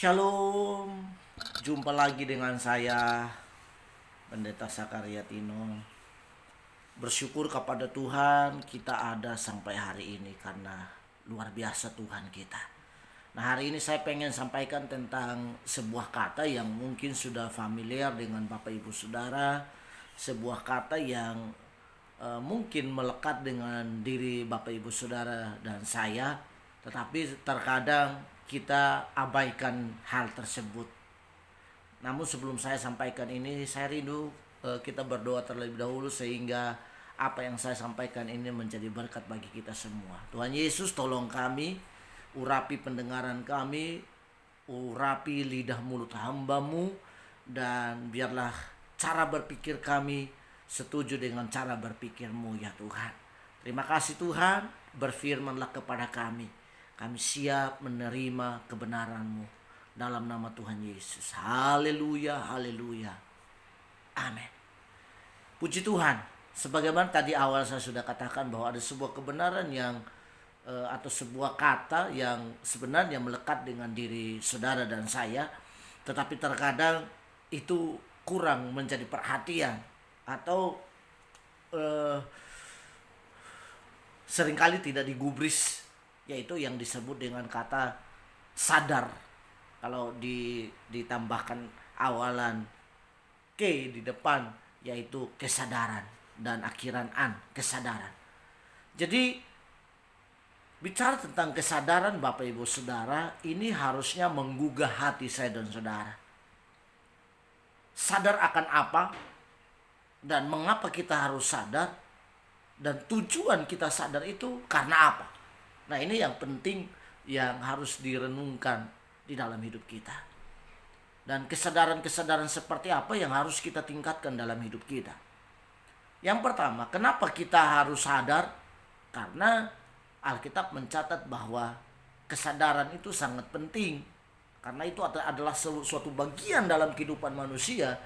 Shalom, jumpa lagi dengan saya Pendeta Sakaria Tino. Bersyukur kepada Tuhan kita ada sampai hari ini karena luar biasa Tuhan kita. Nah, hari ini saya pengen sampaikan tentang sebuah kata yang mungkin sudah familiar dengan Bapak Ibu Saudara. Sebuah kata yang mungkin melekat dengan diri Bapak Ibu Saudara dan saya, tetapi terkadang kita abaikan hal tersebut. Namun sebelum saya sampaikan ini, saya rindu kita berdoa terlebih dahulu sehingga apa yang saya sampaikan ini menjadi berkat bagi kita semua. Tuhan Yesus, tolong kami, urapi pendengaran kami, urapi lidah mulut hamba-Mu, dan biarlah cara berpikir kami setuju dengan cara berpikir-Mu ya Tuhan. Terima kasih Tuhan, berfirmanlah kepada kami. Kami siap menerima kebenaran-Mu dalam nama Tuhan Yesus. Haleluya, haleluya. Amin. Puji Tuhan. Sebagaimana tadi awal saya sudah katakan bahwa ada sebuah kebenaran yang atau sebuah kata yang sebenarnya melekat dengan diri saudara dan saya, tetapi terkadang itu kurang menjadi perhatian atau seringkali tidak digubris, yaitu yang disebut dengan kata sadar. Kalau ditambahkan awalan K di depan, yaitu kesadaran, dan akhiran an, kesadaran. Jadi bicara tentang kesadaran Bapak Ibu Saudara, ini harusnya menggugah hati saya dan saudara. Sadar akan apa dan mengapa kita harus sadar, dan tujuan kita sadar itu karena apa. Nah, ini yang penting yang harus direnungkan di dalam hidup kita. Dan kesadaran-kesadaran seperti apa yang harus kita tingkatkan dalam hidup kita. Yang pertama, kenapa kita harus sadar? Karena Alkitab mencatat bahwa kesadaran itu sangat penting. Karena itu adalah suatu bagian dalam kehidupan manusia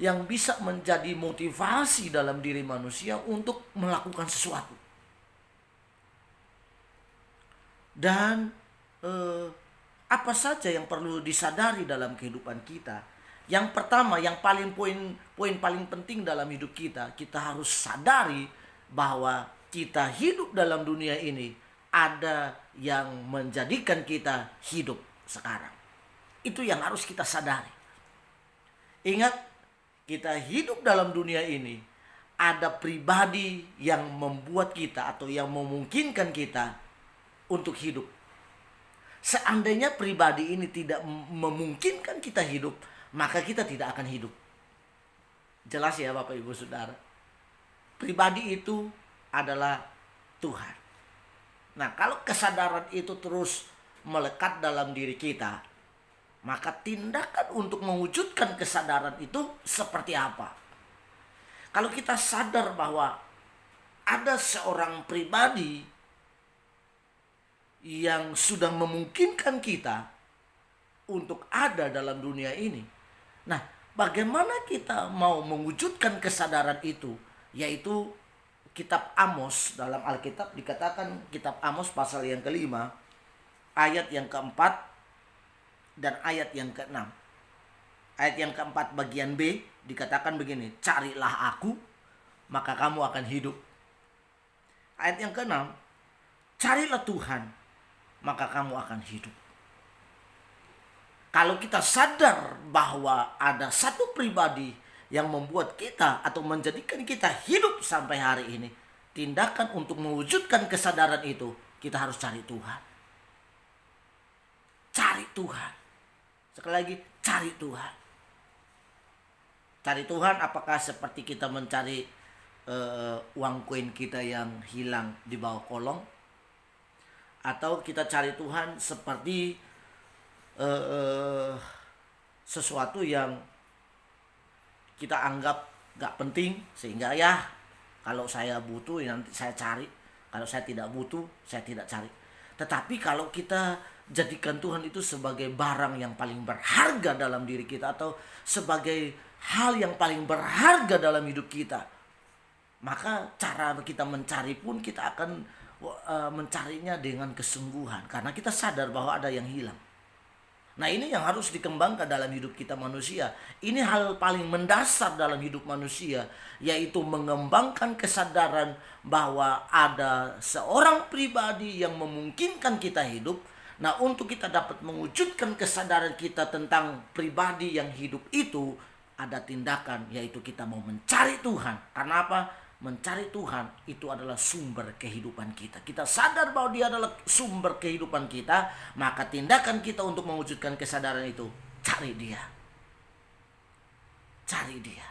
yang bisa menjadi motivasi dalam diri manusia untuk melakukan sesuatu. Dan apa saja yang perlu disadari dalam kehidupan kita? Yang pertama, yang poin paling penting dalam hidup kita, kita harus sadari bahwa kita hidup dalam dunia ini ada yang menjadikan kita hidup sekarang. Itu yang harus kita sadari. Ingat, kita hidup dalam dunia ini ada pribadi yang membuat kita atau yang memungkinkan kita untuk hidup. Seandainya pribadi ini tidak memungkinkan kita hidup, maka kita tidak akan hidup. Jelas ya Bapak Ibu Saudara. Pribadi itu adalah Tuhan. Nah, kalau kesadaran itu terus melekat dalam diri kita, maka tindakan untuk mewujudkan kesadaran itu seperti apa? Kalau kita sadar bahwa ada seorang pribadi yang sudah memungkinkan kita untuk ada dalam dunia ini. Nah, bagaimana kita mau mewujudkan kesadaran itu? Yaitu kitab Amos, dalam Alkitab dikatakan kitab Amos pasal yang kelima, ayat yang keempat dan ayat yang keenam. Ayat yang keempat bagian B dikatakan begini, carilah aku, maka kamu akan hidup. Ayat yang keenam, carilah Tuhan, maka kamu akan hidup. Kalau kita sadar bahwa ada satu pribadi yang membuat kita atau menjadikan kita hidup sampai hari ini, tindakan untuk mewujudkan kesadaran itu, kita harus cari Tuhan. Cari Tuhan. Sekali lagi, cari Tuhan. Cari Tuhan apakah seperti kita mencari uang koin kita yang hilang di bawah kolong? Atau kita cari Tuhan seperti sesuatu yang kita anggap gak penting, sehingga ya kalau saya butuh ya nanti saya cari, kalau saya tidak butuh saya tidak cari. Tetapi kalau kita jadikan Tuhan itu sebagai barang yang paling berharga dalam diri kita, atau sebagai hal yang paling berharga dalam hidup kita, maka cara kita mencari pun kita akan mencarinya dengan kesungguhan, karena kita sadar bahwa ada yang hilang. Nah, ini yang harus dikembangkan dalam hidup kita manusia. Ini hal paling mendasar dalam hidup manusia, yaitu mengembangkan kesadaran bahwa ada seorang pribadi yang memungkinkan kita hidup. Nah, untuk kita dapat mewujudkan kesadaran kita tentang pribadi yang hidup itu, ada tindakan, yaitu kita mau mencari Tuhan. Karena apa? Mencari Tuhan itu adalah sumber kehidupan kita. Kita sadar bahwa Dia adalah sumber kehidupan kita, maka tindakan kita untuk mewujudkan kesadaran itu, cari Dia. Cari Dia.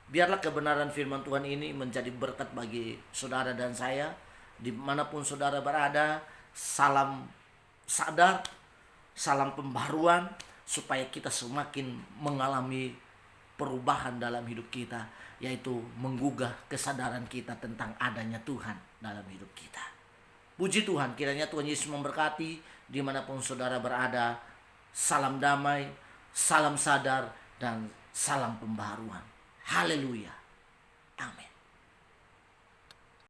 Biarlah kebenaran firman Tuhan ini menjadi berkat bagi saudara dan saya, dimanapun saudara berada. Salam sadar, salam pembaruan, supaya kita semakin mengalami perubahan dalam hidup kita, yaitu menggugah kesadaran kita tentang adanya Tuhan dalam hidup kita. Puji Tuhan, kiranya Tuhan Yesus memberkati dimanapun saudara berada. Salam damai, salam sadar, dan salam pembaruan. Haleluya. Amin.